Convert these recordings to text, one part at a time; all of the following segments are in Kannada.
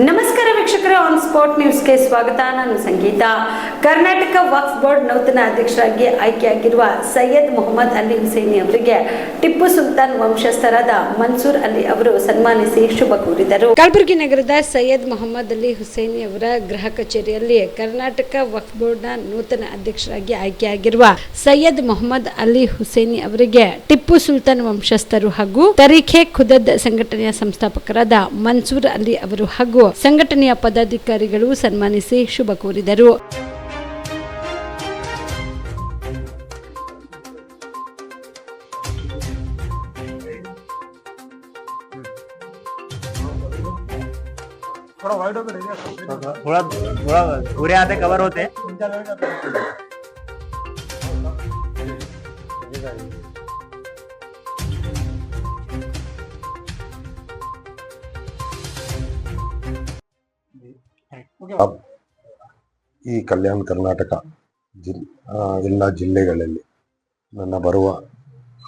ನಮಸ್ಕಾರ ವೀಕ್ಷಕರೇ, ಆನ್ ಸ್ಪಾಟ್ ನ್ಯೂಸ್ಗೆ ಸ್ವಾಗತ. ನಾನು ಸಂಗೀತ. ಕರ್ನಾಟಕ ವಕ್ಫ್ ಬೋರ್ಡ್ ನೂತನ ಅಧ್ಯಕ್ಷರಾಗಿ ಆಯ್ಕೆಯಾಗಿರುವ ಸೈಯದ್ ಮೊಹಮ್ಮದ್ ಅಲಿ ಹುಸೇನಿ ಅವರಿಗೆ ಟಿಪ್ಪು ಸುಲ್ತಾನ್ ವಂಶಸ್ಥರಾದ ಮನ್ಸೂರ್ ಅಲಿ ಅವರು ಸನ್ಮಾನಿಸಿ ಶುಭ ಕೋರಿದರು. ಕಲಬುರಗಿ ನಗರದ ಸೈಯದ್ ಮೊಹಮ್ಮದ್ ಅಲಿ ಹುಸೇನಿ ಅವರ ಗೃಹ ಕಚೇರಿಯಲ್ಲಿ ಕರ್ನಾಟಕ ವಕ್ಫ್ ಬೋರ್ಡ್ನ ನೂತನ ಅಧ್ಯಕ್ಷರಾಗಿ ಆಯ್ಕೆಯಾಗಿರುವ ಸೈಯದ್ ಮೊಹಮ್ಮದ್ ಅಲಿ ಹುಸೇನಿ ಅವರಿಗೆ ಟಿಪ್ಪು ಸುಲ್ತಾನ್ ವಂಶಸ್ಥರು ಹಾಗೂ ತರೀಖೆ ಖುದದ್ ಸಂಘಟನೆಯ ಸಂಸ್ಥಾಪಕರಾದ ಮನ್ಸೂರ್ ಅಲಿ ಅವರು ಹಾಗೂ ಸಂಘಟನೆಯ ಪದಾಧಿಕಾರಿಗಳು ಸನ್ಮಾನಿಸಿ ಶುಭ ಕೋರಿದರು. थोड़ा पूरे आधे कवर होते अब ಈ ಕಲ್ಯಾಣ ಕರ್ನಾಟಕ ಎಲ್ಲ ಜಿಲ್ಲೆಗಳಲ್ಲಿ ನನ್ನ ಬರುವ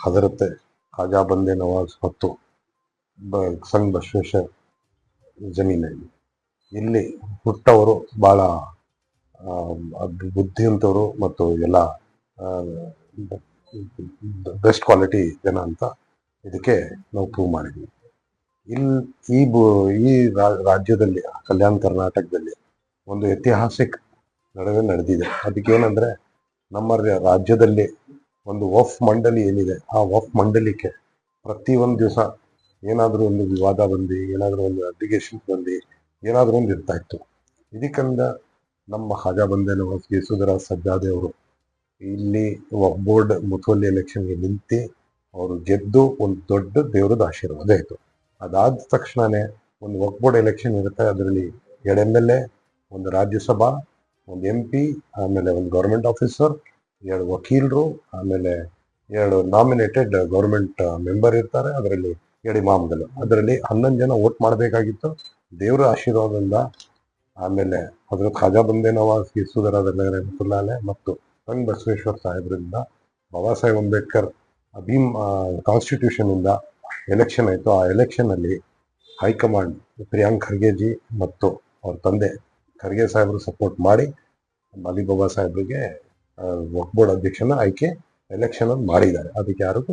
ಹಜರತ್ ಖಾಜಾ ಬಂದೆ ನವಾಜ್ ಮತ್ತು ಸಂಘ ಬಸವೇಶ್ವರ ಜಮೀನಲ್ಲಿ ಇಲ್ಲಿ ಹುಟ್ಟವರು ಭಾಳ ಬುದ್ಧಿವಂತವರು ಮತ್ತು ಎಲ್ಲ ಬೆಸ್ಟ್ ಕ್ವಾಲಿಟಿ ಜನ ಅಂತ ಇದಕ್ಕೆ ನಾವು ಪ್ರೂವ್ ಮಾಡಿದ್ವಿ. ಈ ರಾಜ್ಯದಲ್ಲಿ ಕಲ್ಯಾಣ ಕರ್ನಾಟಕದಲ್ಲಿ ಒಂದು ಐತಿಹಾಸಿಕ ನಡೆದಿದೆ. ಅದಕ್ಕೇನಂದ್ರೆ ನಮ್ಮ ರಾಜ್ಯದಲ್ಲಿ ಒಂದು ವಫ್ ಮಂಡಳಿ ಏನಿದೆ, ಆ ವಫ್ ಮಂಡಳಿಗೆ ಪ್ರತಿಯೊಂದು ದಿವಸ ಏನಾದರೂ ಒಂದು ವಿವಾದ ಬಂದು, ಏನಾದರೂ ಒಂದು ಅಪ್ಲಿಕೇಶನ್ ಬಂದು, ಏನಾದರೂ ಒಂದು ಇರ್ತಾ ಇತ್ತು. ಇದಕ್ಕಿಂದ ನಮ್ಮ ಖಾಜಾ ಬಂದೆ ನವಾಜ್ ಯೇಸುದರ ಸಜ್ಜಾದೆ ಅವರು ಇಲ್ಲಿ ವಫ್ ಬೋರ್ಡ್ ಮುತುವಲ್ಲಿ ಎಲೆಕ್ಷನ್ಗೆ ನಿಂತು ಅವರು ಗೆದ್ದು ಒಂದು ದೊಡ್ಡ ದೇವರದ ಆಶೀರ್ವಾದ ಆಯಿತು. ಅದಾದ ತಕ್ಷಣನೇ ಒಂದು ವಕ್ಫ್ ಬೋರ್ಡ್ ಎಲೆಕ್ಷನ್ ಇರುತ್ತೆ. ಅದರಲ್ಲಿ 2 MLA, ಒಂದು ರಾಜ್ಯಸಭಾ, ಒಂದು MP, ಆಮೇಲೆ ಒಂದು ಗೌರ್ಮೆಂಟ್ ಆಫೀಸರ್, 2 ವಕೀಲರು, ಆಮೇಲೆ 2 ನಾಮಿನೇಟೆಡ್ ಗೌರ್ಮೆಂಟ್ ಮೆಂಬರ್ ಇರ್ತಾರೆ. ಅದರಲ್ಲಿ 2 ಇಮಾಮ್ಗಳು. ಅದರಲ್ಲಿ 11 ಜನ ವೋಟ್ ಮಾಡಬೇಕಾಗಿತ್ತು. ದೇವರ ಆಶೀರ್ವಾದದಿಂದ ಆಮೇಲೆ ಅದ್ರ ಖಾಜಾ ಬಂದೆ ನವಾಜ್ ಯೇಸುದರ ಮತ್ತು ಸಂಘ ಬಸವೇಶ್ವರ ಸಾಹೇಬರಿಂದ ಬಾಬಾ ಸಾಹೇಬ್ ಅಂಬೇಡ್ಕರ್ ಕಾನ್ಸ್ಟಿಟ್ಯೂಷನ್ ಇಂದ ಎಲೆಕ್ಷನ್ ಆಯಿತು. ಆ ಎಲೆಕ್ಷನ್ ಅಲ್ಲಿ ಹೈಕಮಾಂಡ್ ಪ್ರಿಯಾಂಕ್ ಖರ್ಗೆಜಿ ಮತ್ತು ಅವ್ರ ತಂದೆ ಖರ್ಗೆ ಸಾಹೇಬರು ಸಪೋರ್ಟ್ ಮಾಡಿ ಅಲಿ ಬಾಬಾ ಸಾಹೇಬ್ರಿಗೆ ವಕ್ಫ್ ಬೋರ್ಡ್ ಅಧ್ಯಕ್ಷನ ಆಯ್ಕೆ ಎಲೆಕ್ಷನ್ ಅಲ್ಲಿ ಮಾಡಿದ್ದಾರೆ. ಅದಕ್ಕೆ ಯಾರಿಗೂ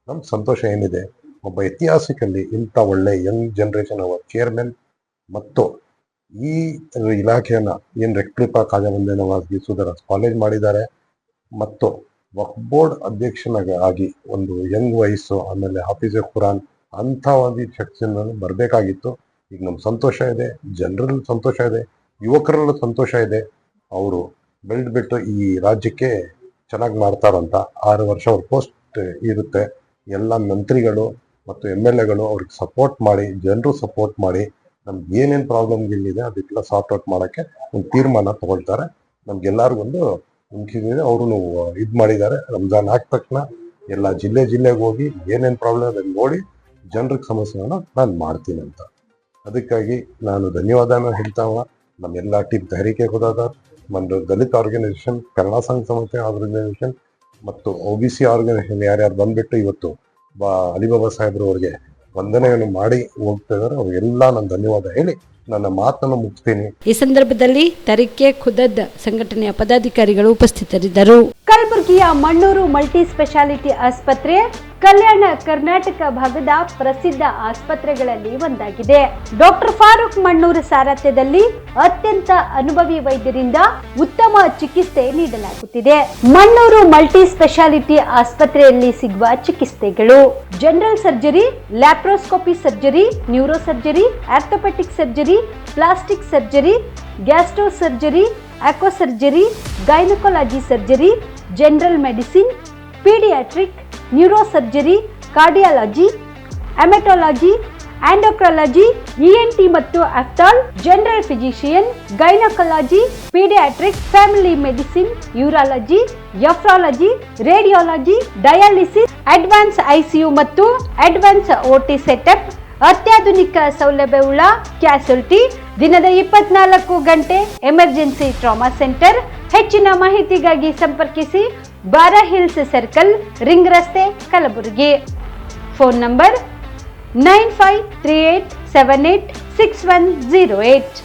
ನಮ್ ಸಂತೋಷ ಏನಿದೆ, ಒಬ್ಬ ಐತಿಹಾಸಿಕಲ್ಲಿ ಇಂಥ ಒಳ್ಳೆ ಯಂಗ್ ಜನರೇಷನ್ ಅವರ ಚೇರ್ಮನ್ ಮತ್ತು ಈ ಇಲಾಖೆಯನ್ನ ಏನ್ ರೆಕ್ಟ್ರಿಪಾ ಖಾಜಾ ಬಂದೆ ನವಾಜ್ ಯೇಸುದರ ಕಾಲೇಜ್ ಮಾಡಿದ್ದಾರೆ ಮತ್ತು ವಕ್ಫ್ ಬೋರ್ಡ್ ಅಧ್ಯಕ್ಷನಾಗಿ ಒಂದು ಯಂಗ್ ವಯಸ್ಸು, ಆಮೇಲೆ ಹಾಫಿಜೆ ಖುರಾನ್ ಅಂಥ ಒಂದು ಶಕ್ತಿಯನ್ನು ಬರಬೇಕಾಗಿತ್ತು. ಈಗ ನಮ್ಗೆ ಸಂತೋಷ ಇದೆ, ಜನರಲ್ಲಿ ಸಂತೋಷ ಇದೆ, ಯುವಕರಲ್ಲೂ ಸಂತೋಷ ಇದೆ. ಅವರು ಬೆಳೆದ್ಬಿಟ್ಟು ಈ ರಾಜ್ಯಕ್ಕೆ ಚೆನ್ನಾಗಿ ಮಾಡ್ತಾರಂತ. 6 ವರ್ಷ ಅವ್ರ ಪೋಸ್ಟ್ ಇರುತ್ತೆ. ಎಲ್ಲ ಮಂತ್ರಿಗಳು ಮತ್ತು MLAಗಳು ಅವ್ರಿಗೆ ಸಪೋರ್ಟ್ ಮಾಡಿ, ಜನರು ಸಪೋರ್ಟ್ ಮಾಡಿ, ನಮ್ಗೆ ಏನೇನು ಪ್ರಾಬ್ಲಮ್ಗಳಿದೆ ಅದಕ್ಕೆಲ್ಲ ಸಾರ್ಟ್ ಔಟ್ ಮಾಡೋಕ್ಕೆ ಒಂದು ತೀರ್ಮಾನ ತಗೊಳ್ತಾರೆ. ನಮ್ಗೆಲ್ಲರಿಗೂ ಒಂದು ಇದೆ. ಅವರು ಇದು ಮಾಡಿದ್ದಾರೆ. ರಂಜಾನ್ ಆದ ತಕ್ಷಣ ಎಲ್ಲ ಜಿಲ್ಲೆಗೆ ಹೋಗಿ ಏನೇನು ಪ್ರಾಬ್ಲಮ್ ಅದನ್ನು ನೋಡಿ ಜನರಿಗೆ ಸಮಸ್ಯೆಗಳನ್ನ ನಾನು ಮಾಡ್ತೀನಿ ಅಂತ. ಅದಕ್ಕಾಗಿ ನಾನು ಧನ್ಯವಾದನ ಹೇಳ್ತಾವ ನಮ್ಮೆಲ್ಲ ಟೀಮ್ ತಹರೀಕೆ ಖುದಾದ, ಒಂದು ದಲಿತ ಆರ್ಗನೈಸೇಷನ್, ಕನ್ನಡ ಸಂಘ ಸಂಸ್ಥೆ ಆರ್ಗನೈಸೇಷನ್ ಮತ್ತು OBC ಆರ್ಗನೈಸೇಷನ್ ಯಾರ್ಯಾರು ಬಂದ್ಬಿಟ್ಟು ಇವತ್ತು ಅಲಿಬಾಬಾ ಸಾಹೇಬ್ರು ಅವ್ರಿಗೆ ವಂದನೆಯನ್ನು ಮಾಡಿ ಹೋಗ್ತಾ ಇದ್ದಾರೆ. ಅವ್ರಿಗೆಲ್ಲ ನಾನು ಧನ್ಯವಾದ ಹೇಳಿ ನನ್ನ ಮಾತನ್ನು ಮುಗಿಸ್ತೀನಿ. ಈ ಸಂದರ್ಭದಲ್ಲಿ ತರೀಖೆ ಖುದದ್ ಸಂಘಟನೆಯ ಪದಾಧಿಕಾರಿಗಳು ಉಪಸ್ಥಿತರಿದ್ದರು. ಕಲಬುರಗಿಯ ಮಣ್ಣೂರು ಮಲ್ಟಿ ಸ್ಪೆಷಾಲಿಟಿ ಆಸ್ಪತ್ರೆ ಕಲ್ಯಾಣ ಕರ್ನಾಟಕ ಭಾಗದ ಪ್ರಸಿದ್ಧ ಆಸ್ಪತ್ರೆಗಳಲ್ಲಿ ಒಂದಾಗಿದೆ. ಡಾಕ್ಟರ್ ಫಾರೂಕ್ ಮಣ್ಣೂರು ಸಾರಥ್ಯದಲ್ಲಿ ಅತ್ಯಂತ ಅನುಭವಿ ವೈದ್ಯರಿಂದ ಉತ್ತಮ ಚಿಕಿತ್ಸೆ ನೀಡಲಾಗುತ್ತಿದೆ. ಮಣ್ಣೂರು ಮಲ್ಟಿ ಸ್ಪೆಷಾಲಿಟಿ ಆಸ್ಪತ್ರೆಯಲ್ಲಿ ಸಿಗುವ ಚಿಕಿತ್ಸೆಗಳು: general surgery, laparoscopy surgery, neuro surgery, orthopaedic surgery, plastic surgery, gastro surgery, aqua surgery, gynaecology surgery, general medicine, paediatric, neuro surgery, cardiology, haematology, endocrinology, ENT ಮತ್ತು ophthal, general physician, gynaecology, paediatric, family medicine, urology, nephrology, radiology, dialysis, advance ICU ಮತ್ತು ಅಡ್ವಾನ್ಸ್ OT ಸೆಟಪ್, ಅತ್ಯಾಧುನಿಕ ಸೌಲಭ್ಯವುಳ್ಳ ಕ್ಯಾಸುಲಿಟಿ, ದಿನದ 24 ಗಂಟೆ ಎಮರ್ಜೆನ್ಸಿ ಟ್ರಾಮಾ ಸೆಂಟರ್. ಹೆಚ್ಚಿನ ಮಾಹಿತಿಗಾಗಿ ಸಂಪರ್ಕಿಸಿ ಬಾರಾ ಹಿಲ್ಸ್ ಸರ್ಕಲ್, ರಿಂಗ್ ರಸ್ತೆ, ಕಲಬುರಗಿ. Phone number 953878 6108.